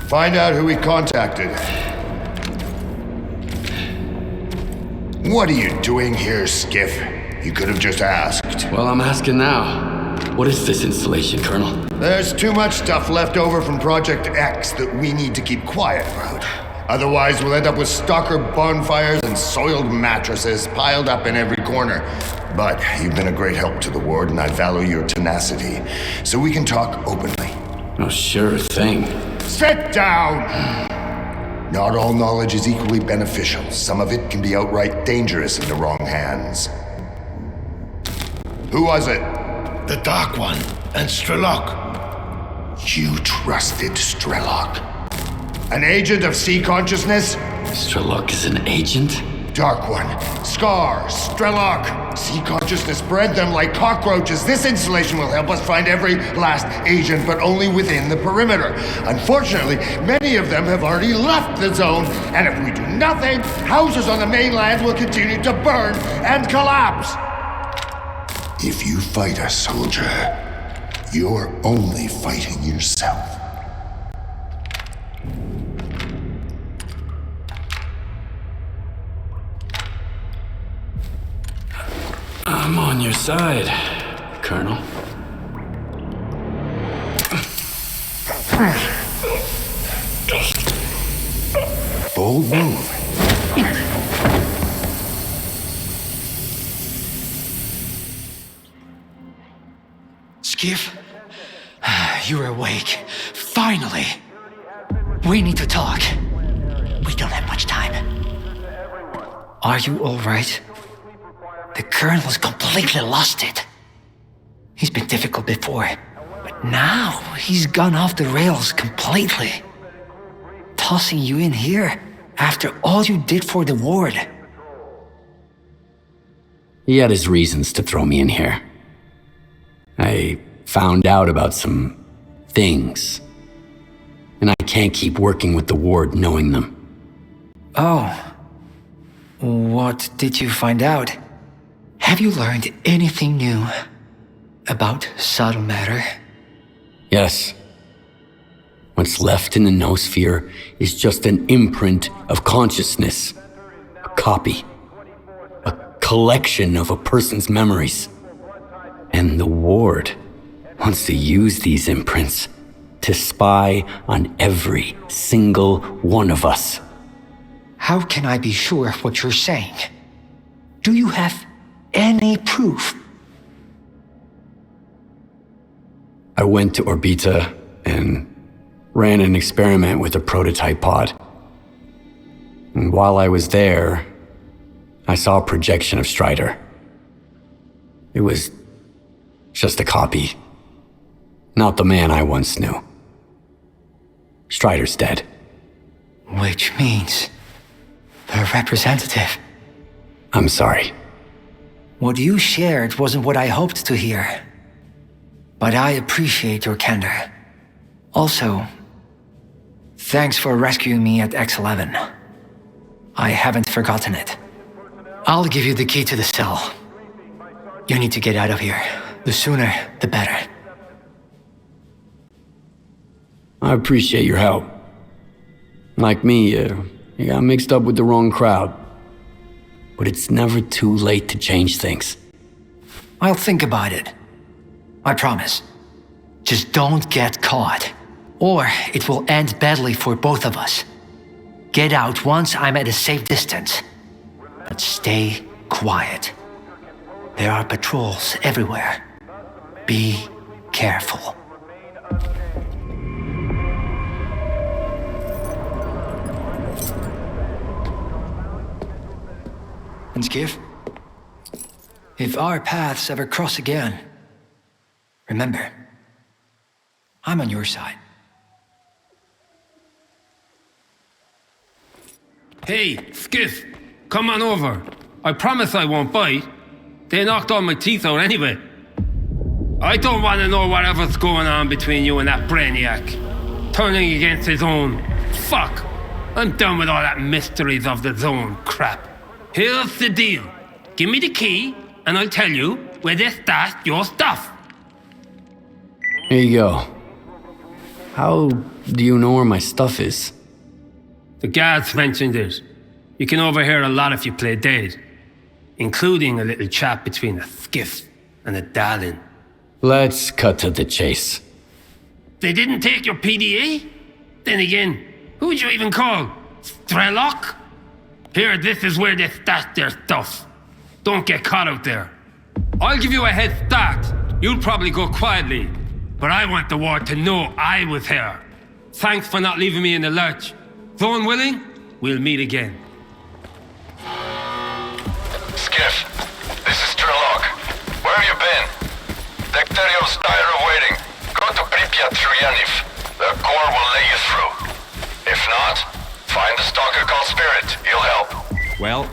Find out who he contacted. What are you doing here, Skiff? You could have just asked. Well, I'm asking now. What is this installation, Colonel? There's too much stuff left over from Project X that we need to keep quiet about. Otherwise, we'll end up with stalker bonfires and soiled mattresses piled up in every corner. But you've been a great help to the ward, and I value your tenacity, so we can talk openly. Oh, sure thing. Sit down! Not all knowledge is equally beneficial. Some of it can be outright dangerous in the wrong hands. Who was it? The Dark One and S.T.A.L.K.E.R. You trusted S.T.A.L.K.E.R. An agent of sea consciousness? S.T.A.L.K.E.R is an agent? Dark One, S.T.A.L.K.E.R, S.T.A.L.K.E.R. Sea consciousness bred them like cockroaches. This installation will help us find every last agent, but only within the perimeter. Unfortunately, many of them have already left the zone, and if we do nothing, houses on the mainland will continue to burn and collapse. If you fight a soldier, you're only fighting yourself. I'm on your side, Colonel. Bold move. Skiff, you're awake. Finally. We need to talk. We don't have much time. Are you all right? The Colonel's completely lost it. He's been difficult before, but now he's gone off the rails completely. Tossing you in here after all you did for the ward. He had his reasons to throw me in here. I found out about some things, and I can't keep working with the ward knowing them. Oh. What did you find out? Have you learned anything new about subtle matter? Yes. What's left in the noosphere is just an imprint of consciousness, a copy, a collection of a person's memories. And the ward wants to use these imprints to spy on every single one of us. How can I be sure of what you're saying? Do you have any proof? I went to Orbita and ran an experiment with a prototype pod. And while I was there, I saw a projection of Strider. It was just a copy. Not the man I once knew. Strider's dead. Which means the representative. I'm sorry. What you shared wasn't what I hoped to hear. But I appreciate your candor. Also, thanks for rescuing me at X11. I haven't forgotten it. I'll give you the key to the cell. You need to get out of here. The sooner, the better. I appreciate your help. Like me, you got mixed up with the wrong crowd. But it's never too late to change things. I'll think about it. I promise. Just don't get caught, or it will end badly for both of us. Get out once I'm at a safe distance. But stay quiet. There are patrols everywhere. Be careful. And Skiff, if our paths ever cross again, remember, I'm on your side. Hey, Skiff, come on over. I promise I won't bite. They knocked all my teeth out anyway. I don't want to know whatever's going on between you and that brainiac. Turning against his own. Fuck. I'm done with all that mysteries of the zone crap. Here's the deal. Give me the key, and I'll tell you where they stashed your stuff. Here you go. How do you know where my stuff is? The guards mentioned it. You can overhear a lot if you play dead, including a little chat between a skiff and a darling. Let's cut to the chase. They didn't take your PDA? Then again, who would you even call? S.T.A.L.K.E.R? Here, this is where they stash their stuff. Don't get caught out there. I'll give you a head start. You'll probably go quietly, but I want the war to know I was here. Thanks for not leaving me in the lurch. Zone willing, we'll meet again. Skiff, this is S.T.A.L.K.E.R. Where have you been? Dekterios dire of waiting. Go to Pripyat through Yaniv. The Corps will let you through. If not, find the stalker called Spirit. He'll help. Well,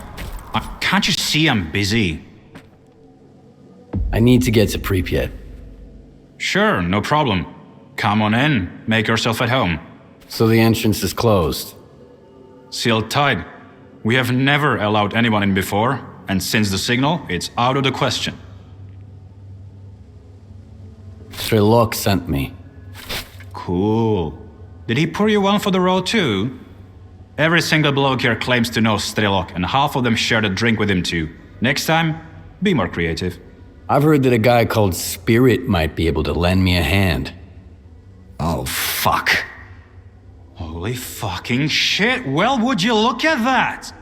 can't you see I'm busy? I need to get to Pripyat. Sure, no problem. Come on in, make yourself at home. So the entrance is closed. Sealed tight. We have never allowed anyone in before, and since the signal, it's out of the question. S.T.A.L.K.E.R sent me. Cool. Did he pour you one for the road too? Every single bloke here claims to know S.T.A.L.K.E.R, and half of them shared a drink with him too. Next time, be more creative. I've heard that a guy called Spirit might be able to lend me a hand. Oh, fuck. Holy fucking shit, well, would you look at that?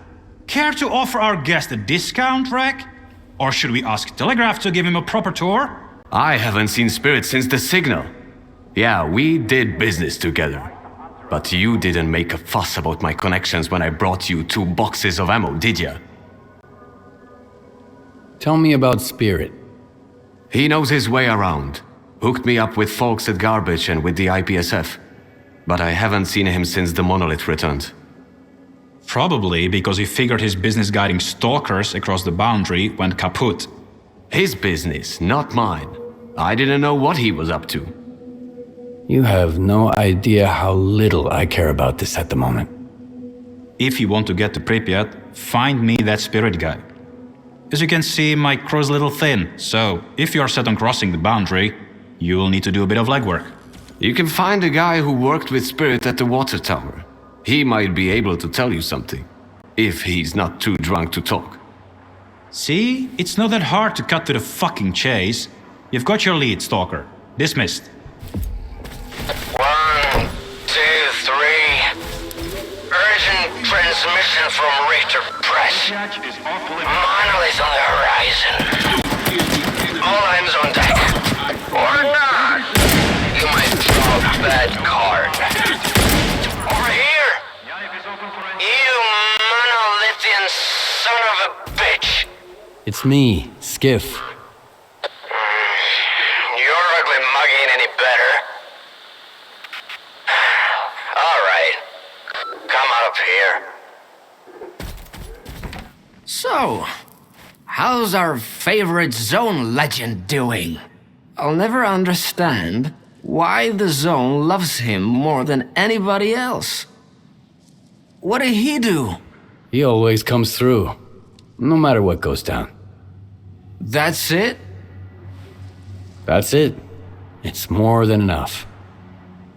Care to offer our guest a discount, Rek? Or should we ask Telegraph to give him a proper tour? I haven't seen Spirit since the signal. Yeah, we did business together. But you didn't make a fuss about my connections when I brought you 2 boxes of ammo, did ya? Tell me about Spirit. He knows his way around. Hooked me up with folks at Garbage and with the IPSF. But I haven't seen him since the monolith returned. Probably because he figured his business guiding stalkers across the boundary went kaput. His business, not mine. I didn't know what he was up to. You have no idea how little I care about this at the moment. If you want to get to Pripyat, find me that Spirit guy. As you can see, my crow's a little thin, so if you are set on crossing the boundary, you will need to do a bit of legwork. You can find a guy who worked with Spirit at the water tower. He might be able to tell you something, if he's not too drunk to talk. See? It's not that hard to cut to the fucking chase. You've got your lead, Stalker. Dismissed. 1, 2, 3. Urgent transmission from Richter Press. Monolith on the horizon. All hands on deck. Or not. You might draw a bad card. Over here. You monolithian son of a bitch. It's me, Skiff. Your ugly mug ain't any better. All right. Come up here. So, how's our favorite Zone legend doing? I'll never understand why the Zone loves him more than anybody else. What did he do? He always comes through, no matter what goes down. That's it? That's it. It's more than enough.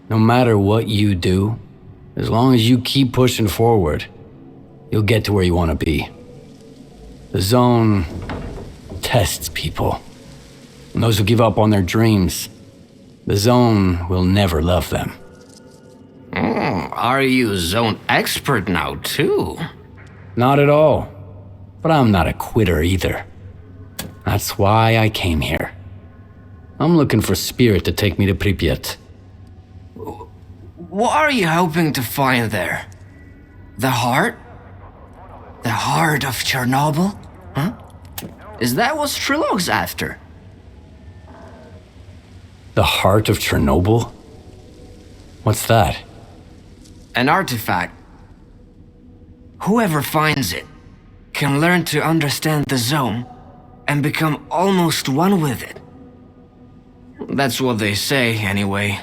No matter what you do, as long as you keep pushing forward, you'll get to where you want to be. The Zone tests people. And those who give up on their dreams, the Zone will never love them. Are you Zone expert now, too? Not at all. But I'm not a quitter either. That's why I came here. I'm looking for Spirit to take me to Pripyat. What are you hoping to find there? The heart? The heart of Chornobyl? Huh? Is that what S.T.A.L.K.E.R's after? The heart of Chernobyl? What's that? An artifact. Whoever finds it can learn to understand the Zone and become almost one with it. That's what they say, anyway.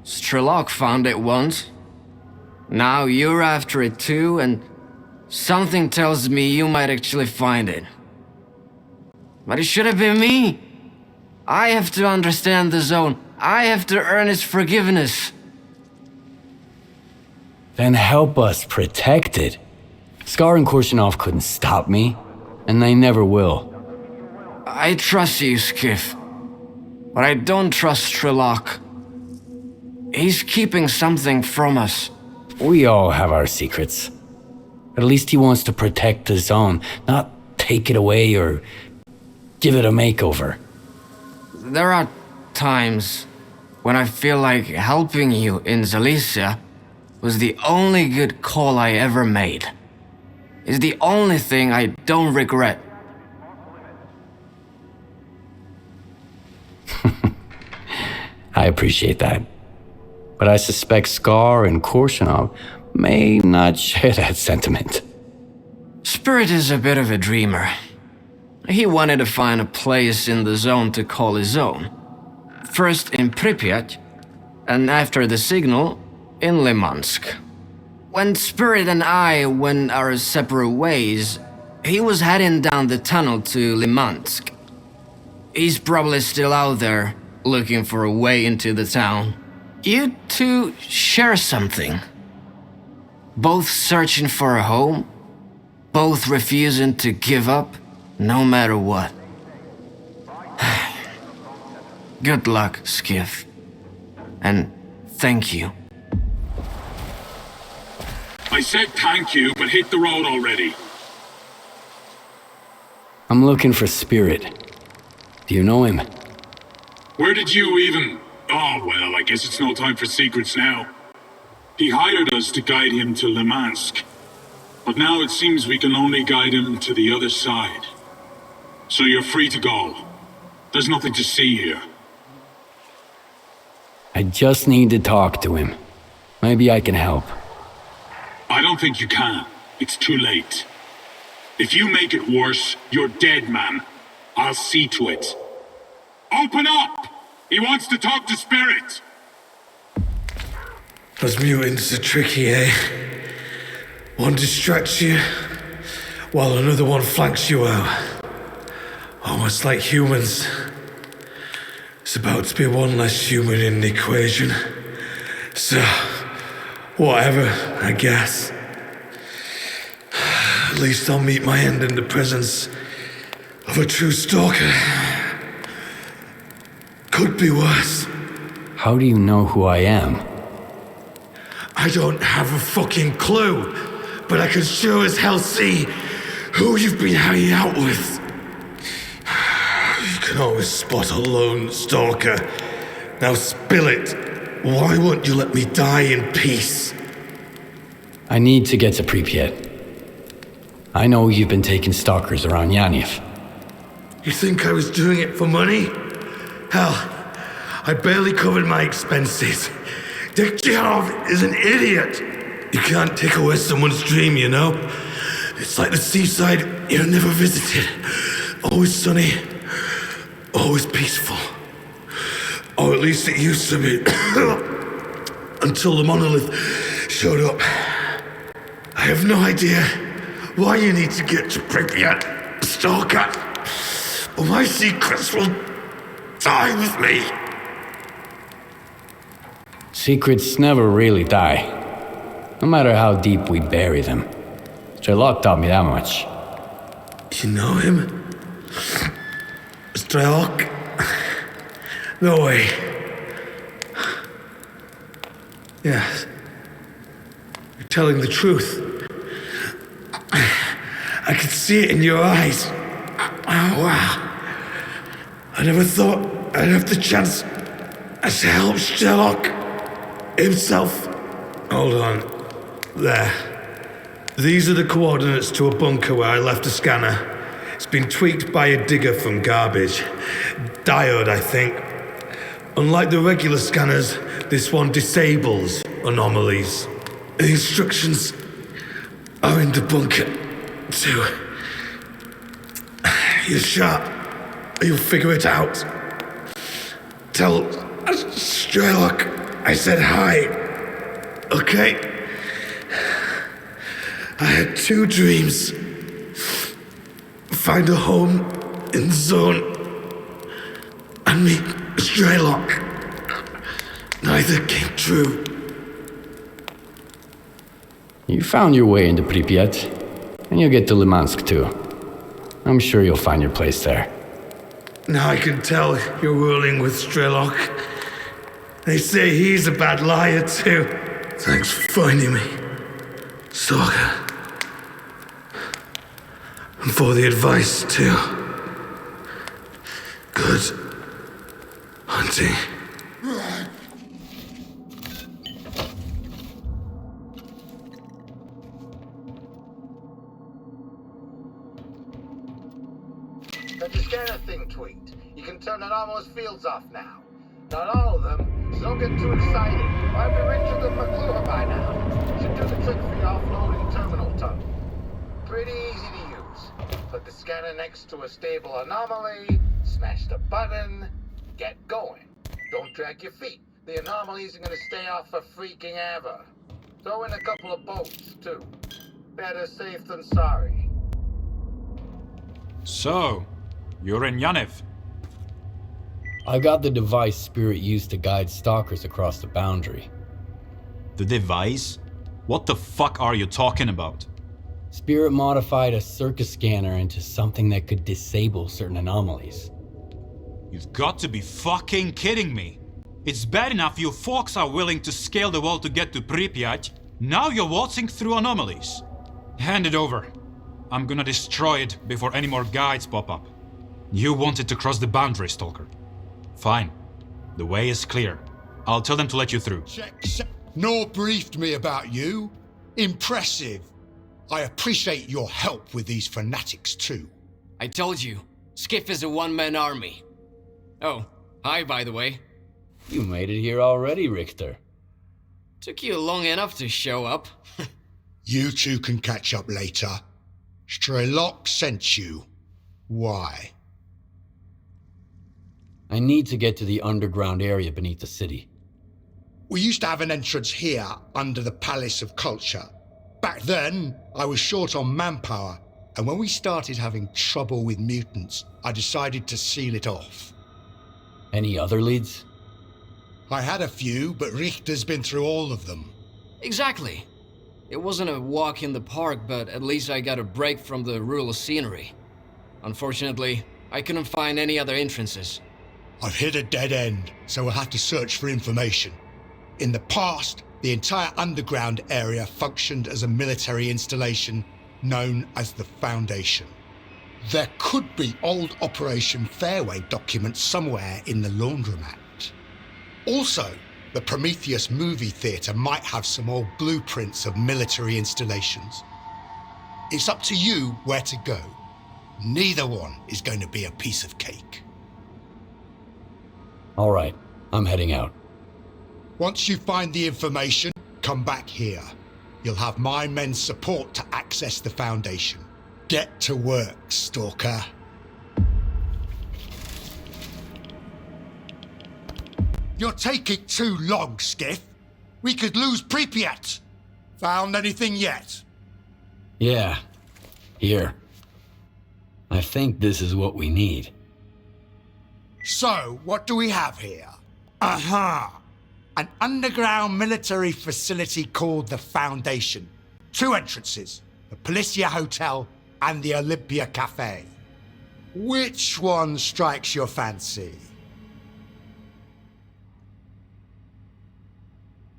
S.T.A.L.K.E.R found it once. Now you're after it too, and something tells me you might actually find it. But it should have been me. I have to understand the Zone. I have to earn its forgiveness. Then help us protect it. S.T.A.L.K.E.R and Korshunov couldn't stop me, and they never will. I trust you, Skiff. But I don't trust S.T.A.L.K.E.R. He's keeping something from us. We all have our secrets. At least he wants to protect the zone, not take it away or give it a makeover. There are times when I feel like helping you in Zalicia was the only good call I ever made. It's the only thing I don't regret. I appreciate that. But I suspect S.T.A.L.K.E.R and Korshunov may not share that sentiment. Spirit is a bit of a dreamer. He wanted to find a place in the zone to call his own. First in Pripyat, and after the signal, in Limansk. When Spirit and I went our separate ways, he was heading down the tunnel to Limansk. He's probably still out there, looking for a way into the town. You two share something. Both searching for a home, both refusing to give up, no matter what. Good luck, Skiff. And thank you. I said thank you, but hit the road already. I'm looking for Spirit. Do you know him? Where did you even... Oh, well, I guess it's no time for secrets now. He hired us to guide him to Limansk. But now it seems we can only guide him to the other side. So you're free to go. There's nothing to see here. I just need to talk to him. Maybe I can help. I don't think you can. It's too late. If you make it worse, you're dead, man. I'll see to it. Open up! He wants to talk to Spirit! Those mutants are tricky, eh? One distracts you, while another one flanks you out. Almost like humans. It's about to be one less human in the equation. So, whatever, I guess. At least I'll meet my end in the presence of a true stalker. Could be worse. How do you know who I am? I don't have a fucking clue, but I can sure as hell see who you've been hanging out with. You can always spot a lone stalker. Now spill it. Why won't you let me die in peace? I need to get to Pripyat. I know you've been taking stalkers around Yaniev. You think I was doing it for money? Hell, I barely covered my expenses. Dekhtcharov is an idiot. You can't take away someone's dream, you know? It's like the seaside you never visited. Always sunny, always peaceful. Or at least it used to be. Until the monolith showed up. I have no idea why you need to get to Pripyat, Stalker. My secrets will die with me. Secrets never really die. No matter how deep we bury them. S.T.A.L.K.E.R taught me that much. You know him? S.T.A.L.K.E.R? No way. Yes. You're telling the truth. I could see it in your eyes. Oh, wow. I never thought I'd have the chance to help S.T.A.L.K.E.R himself. Hold on. There. These are the coordinates to a bunker where I left a scanner. It's been tweaked by a digger from garbage. Diode, I think. Unlike the regular scanners, this one disables anomalies. The instructions are in the bunker, too. You're sharp. You'll figure it out. Tell S.T.A.L.K.E.R I said hi. Okay? I had two dreams. Find a home in the zone and meet S.T.A.L.K.E.R. Neither came true. You found your way into Pripyat, and you'll get to Limansk too. I'm sure you'll find your place there. Now I can tell you're ruling with S.T.A.L.K.E.R. They say he's a bad liar too. Thanks for finding me, S.T.A.L.K.E.R. And for the advice too. Good hunting. Got your scanner thing tweaked. You can turn anomalous fields off now. Not all of them, so don't get too excited. I'd be richer than McClure by now. Should do the trick for your offloading terminal tunnel. Pretty easy to use. Put the scanner next to a stable anomaly, smash the button, get going. Don't drag your feet. The anomalies are gonna stay off for freaking ever. Throw in a couple of bolts, too. Better safe than sorry. So, you're in Yanev. I got the device Spirit used to guide stalkers across the boundary. The device? What the fuck are you talking about? Spirit modified a circus scanner into something that could disable certain anomalies. You've got to be fucking kidding me. It's bad enough you folks are willing to scale the wall to get to Pripyat. Now you're waltzing through anomalies. Hand it over. I'm gonna destroy it before any more guides pop up. You wanted to cross the boundary, Stalker. Fine. The way is clear. I'll tell them to let you through. Check. Nor briefed me about you. Impressive. I appreciate your help with these fanatics too. I told you, Skiff is a one-man army. Oh, hi by the way. You made it here already, Richter. Took you long enough to show up. You two can catch up later. S.T.A.L.K.E.R sent you. Why? I need to get to the underground area beneath the city. We used to have an entrance here under the Palace of Culture. Back then, I was short on manpower, and when we started having trouble with mutants, I decided to seal it off. Any other leads? I had a few, but Richter's been through all of them. Exactly. It wasn't a walk in the park, but at least I got a break from the rural scenery. Unfortunately, I couldn't find any other entrances. I've hit a dead end, so we'll have to search for information. In the past, the entire underground area functioned as a military installation known as the Foundation. There could be old Operation Fairway documents somewhere in the laundromat. Also, the Prometheus movie theatre might have some old blueprints of military installations. It's up to you where to go. Neither one is going to be a piece of cake. All right, I'm heading out. Once you find the information, come back here. You'll have my men's support to access the Foundation. Get to work, Stalker. You're taking too long, Skiff. We could lose Pripyat. Found anything yet? Yeah, here. I think this is what we need. So, what do we have here? Aha! An underground military facility called the Foundation. 2 entrances, the Policia Hotel and the Olympia Cafe. Which one strikes your fancy?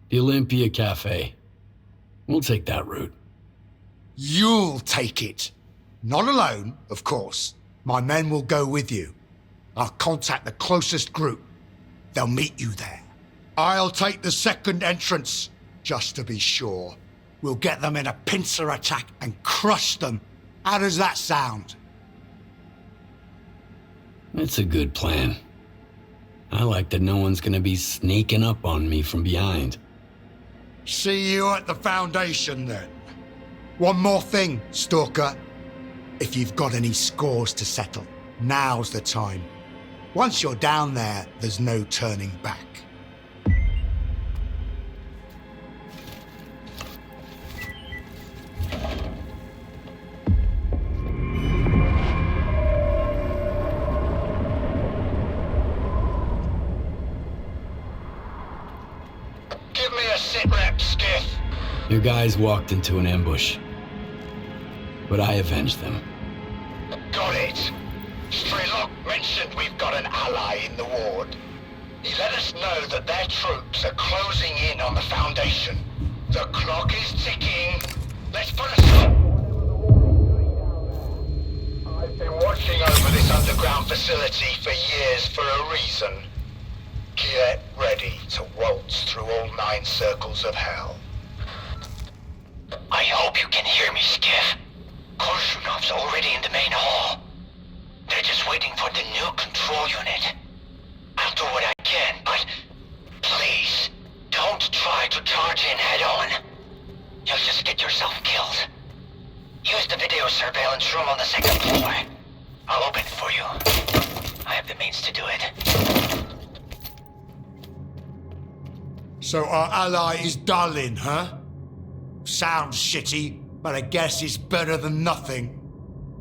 The Olympia Cafe. We'll take that route. You'll take it. Not alone, of course. My men will go with you. I'll contact the closest group. They'll meet you there. I'll take the second entrance, just to be sure. We'll get them in a pincer attack and crush them. How does that sound? It's a good plan. I like that no one's gonna be sneaking up on me from behind. See you at the Foundation, then. One more thing, Stalker. If you've got any scores to settle, now's the time. Once you're down there, there's no turning back. Give me a sit rep, Skiff. Your guys walked into an ambush, but I avenged them. Got it. S.T.A.L.K.E.R mentioned we've got an ally in the ward. He let us know that their troops are closing in on the Foundation. The clock is ticking. Let's put a stop. I've been watching over this underground facility for years for a reason. Get ready to waltz through all 9 circles of hell. I hope you can hear me, Skiff. Korshunov's already in the main hall. They're just waiting for the new control unit. I'll do what I can, but please, don't try to charge in head-on. You'll just get yourself killed. Use the video surveillance room on the 2nd floor. I'll open it for you. I have the means to do it. So our ally is Darlin, huh? Sounds shitty, but I guess it's better than nothing.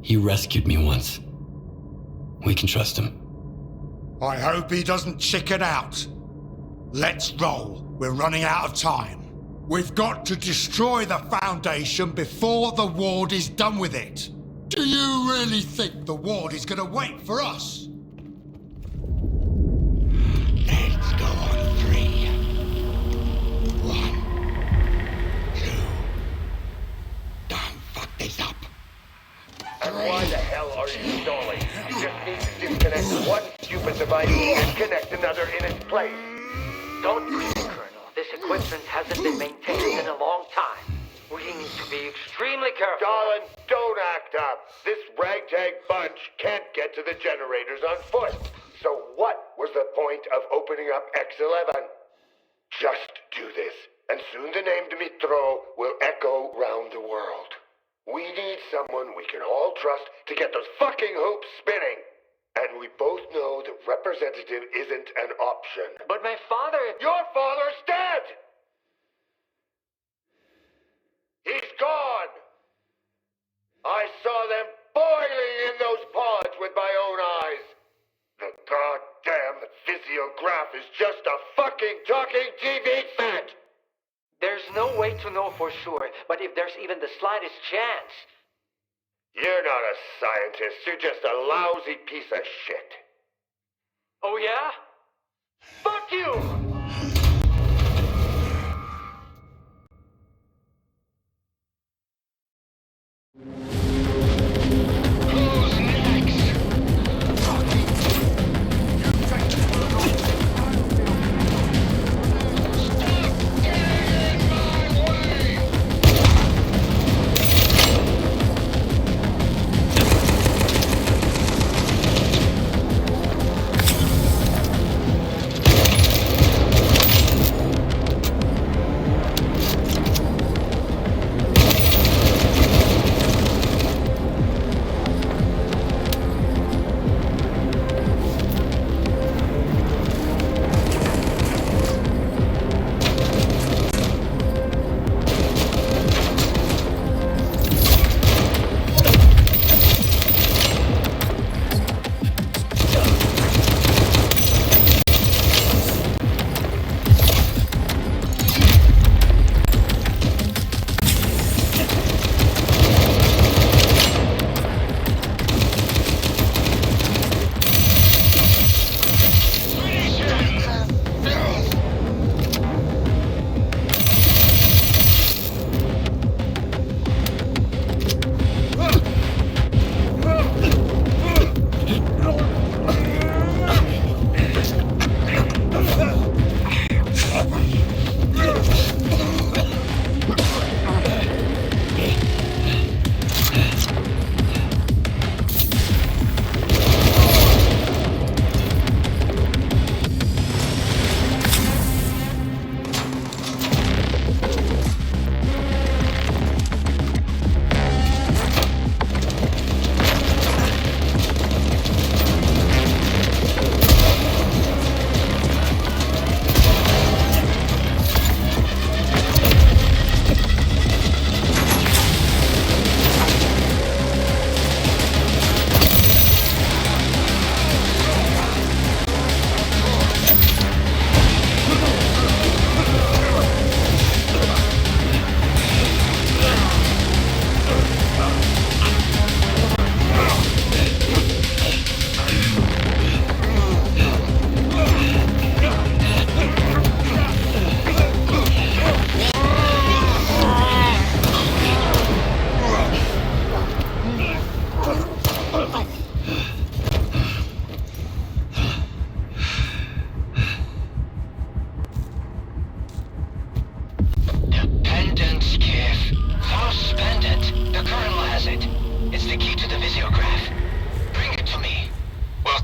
He rescued me once. We can trust him. I hope he doesn't chicken out. Let's roll. We're running out of time. We've got to destroy the Foundation before the ward is done with it. Do you really think the ward is gonna wait for us? Let's go on 3. 1, 2. Don't fuck this up. And why the hell are you stalling? You just need to disconnect one stupid device and connect another in its place. Don't breathe, Colonel. This equipment hasn't been maintained in a long time. We need to be extremely careful. Darlin, don't act up. This ragtag bunch can't get to the generators on foot. So what was the point of opening up X11? Just do this, and soon the name Dmitro will echo round the world. We need someone we can all trust to get those fucking hoops spinning. And we both know the representative isn't an option. But my father... Your father's dead! He's gone! I saw them boiling in those pods with my own eyes. The goddamn physiograph is just a fucking talking TV set! There's no way to know for sure, but if there's even the slightest chance... You're not a scientist, you're just a lousy piece of shit. Oh yeah? Fuck you!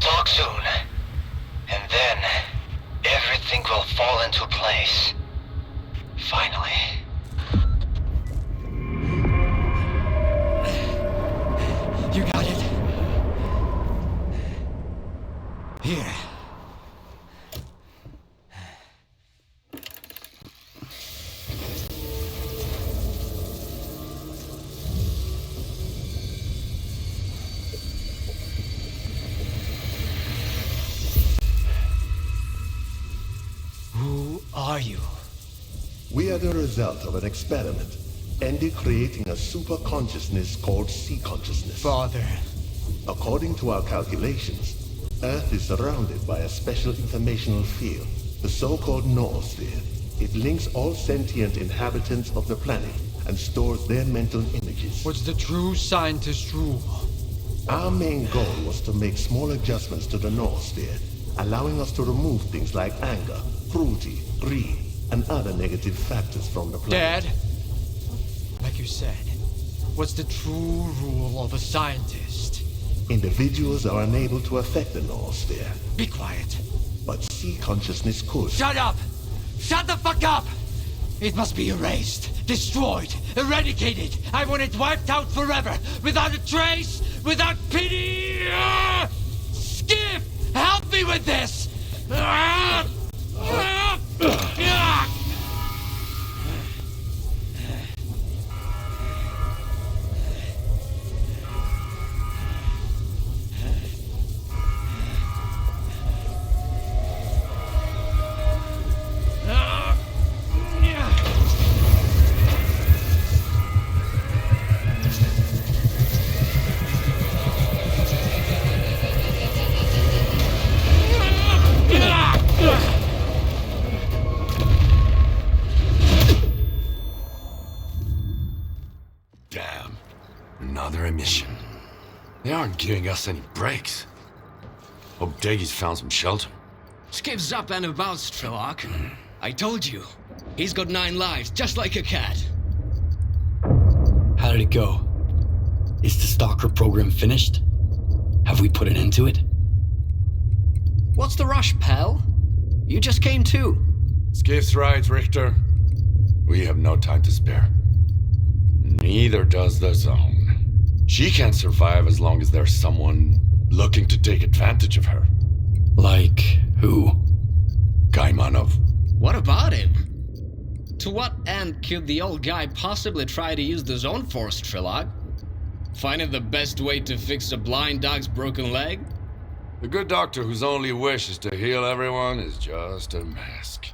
talk soon. And then, everything will fall into place. Finally. You got it. Here. Who are you? We are the result of an experiment, ended creating a super consciousness called sea consciousness. Father. According to our calculations, Earth is surrounded by a special informational field, the so-called noosphere. It links all sentient inhabitants of the planet and stores their mental images. What's the true scientist rule? Our main goal was to make small adjustments to the noosphere, allowing us to remove things like anger, cruelty, greed, and other negative factors from the planet. Dad, like you said, what's the true rule of a scientist? Individuals are unable to affect the noosphere. Be quiet. But sea consciousness could. Shut up! Shut the fuck up! It must be erased, destroyed, eradicated. I want it wiped out forever, without a trace, without pity! Skiff, help me with this! Damn. Another emission. They aren't giving us any breaks. Hope Deggy's found some shelter. Skiff's up and about, S.T.A.L.K.E.R. I told you. He's got 9 lives, just like a cat. How did it go? Is the stalker program finished? Have we put an end to it? What's the rush, pal? You just came too. Skiff's right, Richter. We have no time to spare. Neither does the Zone. She can't survive as long as there's someone looking to take advantage of her. Like who? Kaimanov. What about him? To what end could the old guy possibly try to use the Zone for, S.T.A.L.K.E.R? Finding the best way to fix a blind dog's broken leg? The good doctor whose only wish is to heal everyone is just a mask.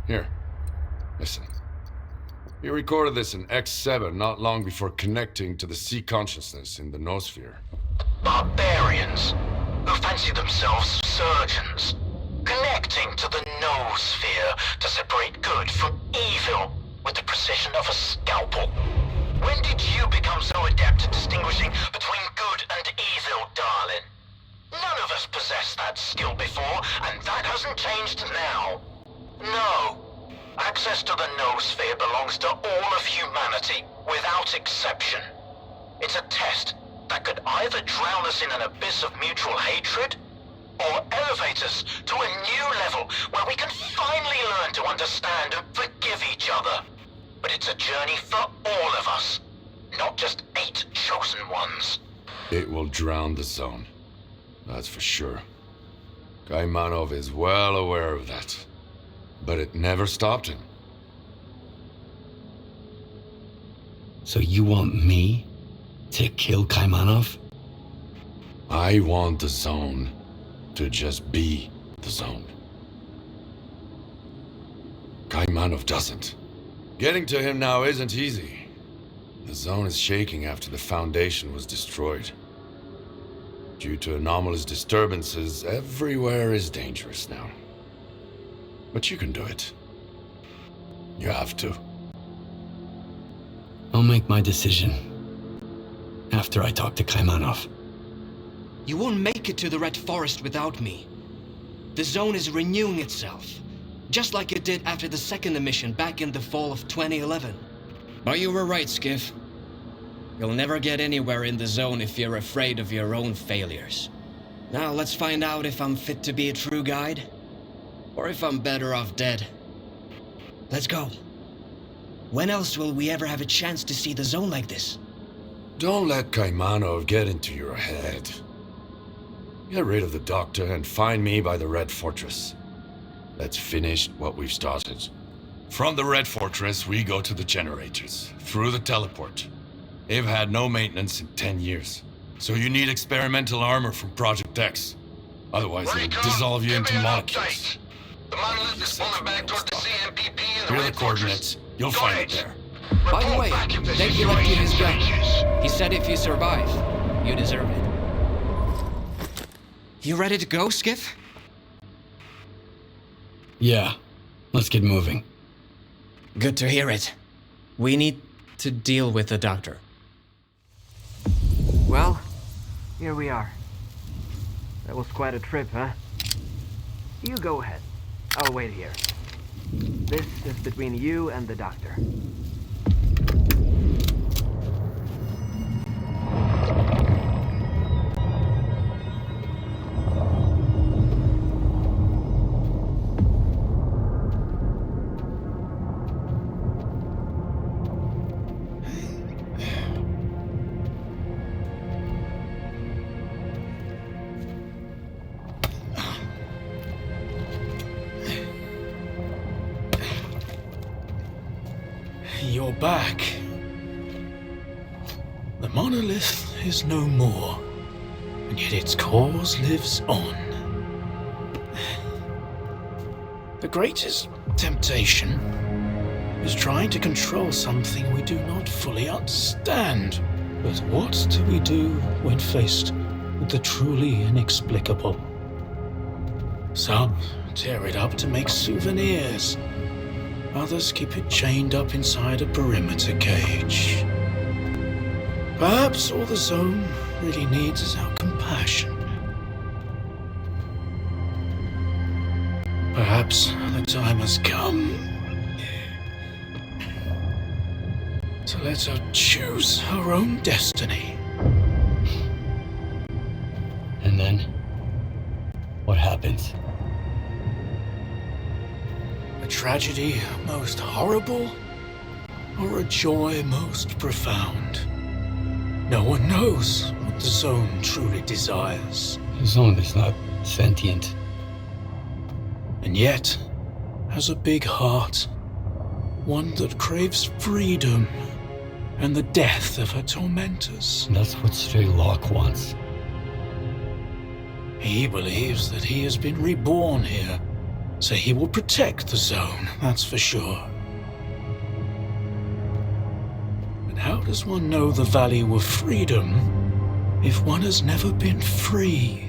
Here, listen. He recorded this in X7 not long before connecting to the sea consciousness in the noosphere. Barbarians who fancy themselves surgeons, connecting to the noosphere to separate good from evil with the precision of a scalpel. When did you become so adept at distinguishing between good and evil, darling? None of us possessed that skill before, and that hasn't changed now. No. Access to the noosphere belongs to all of humanity, without exception. It's a test that could either drown us in an abyss of mutual hatred, or elevate us to a new level where we can finally learn to understand and forgive each other. But it's a journey for all of us, not just 8 chosen ones. It will drown the Zone. That's for sure. Kaimanov is well aware of that. But it never stopped him. So you want me to kill Kaimanov? I want the Zone to just be the Zone. Kaimanov doesn't. Getting to him now isn't easy. The Zone is shaking after the Foundation was destroyed. Due to anomalous disturbances, everywhere is dangerous now. But you can do it. You have to. I'll make my decision after I talk to Kaimanov. You won't make it to the Red Forest without me. The Zone is renewing itself, just like it did after the second emission back in the fall of 2011. But you were right, Skiff. You'll never get anywhere in the Zone if you're afraid of your own failures. Now let's find out if I'm fit to be a true guide, or if I'm better off dead. Let's go. When else will we ever have a chance to see the zone like this? Don't let Kaimanov get into your head. Get rid of the doctor and find me by the Red Fortress. Let's finish what we've started. From the Red Fortress, we go to the generators, through the teleport. They've had no maintenance in 10 years. So you need experimental armor from Project X. Otherwise, they'll dissolve you into molecules. The monolith is pulling back toward the CMPP and Here are the coordinates. You'll find it there. By the way, Deke left you his gun. He said if you survive, you deserve it. You ready to go, Skiff? Yeah, let's get moving. Good to hear it. We need to deal with the doctor. Well, here we are. That was quite a trip, huh? You go ahead. I'll wait here. This is between you and the doctor. You're back. The monolith is no more, and yet its cause lives on. The greatest temptation is trying to control something we do not fully understand. But what do we do when faced with the truly inexplicable? Some tear it up to make souvenirs. Others keep it chained up inside a perimeter cage. Perhaps all the zone really needs is our compassion. Perhaps the time has come to let her choose her own destiny. And then, what happens? A tragedy most horrible, or a joy most profound? No one knows what the zone truly desires. The zone is not sentient. And yet, has a big heart. One that craves freedom and the death of her tormentors. That's what S.T.A.L.K.E.R wants. He believes that he has been reborn here, so he will protect the zone, that's for sure. But how does one know the value of freedom if one has never been free?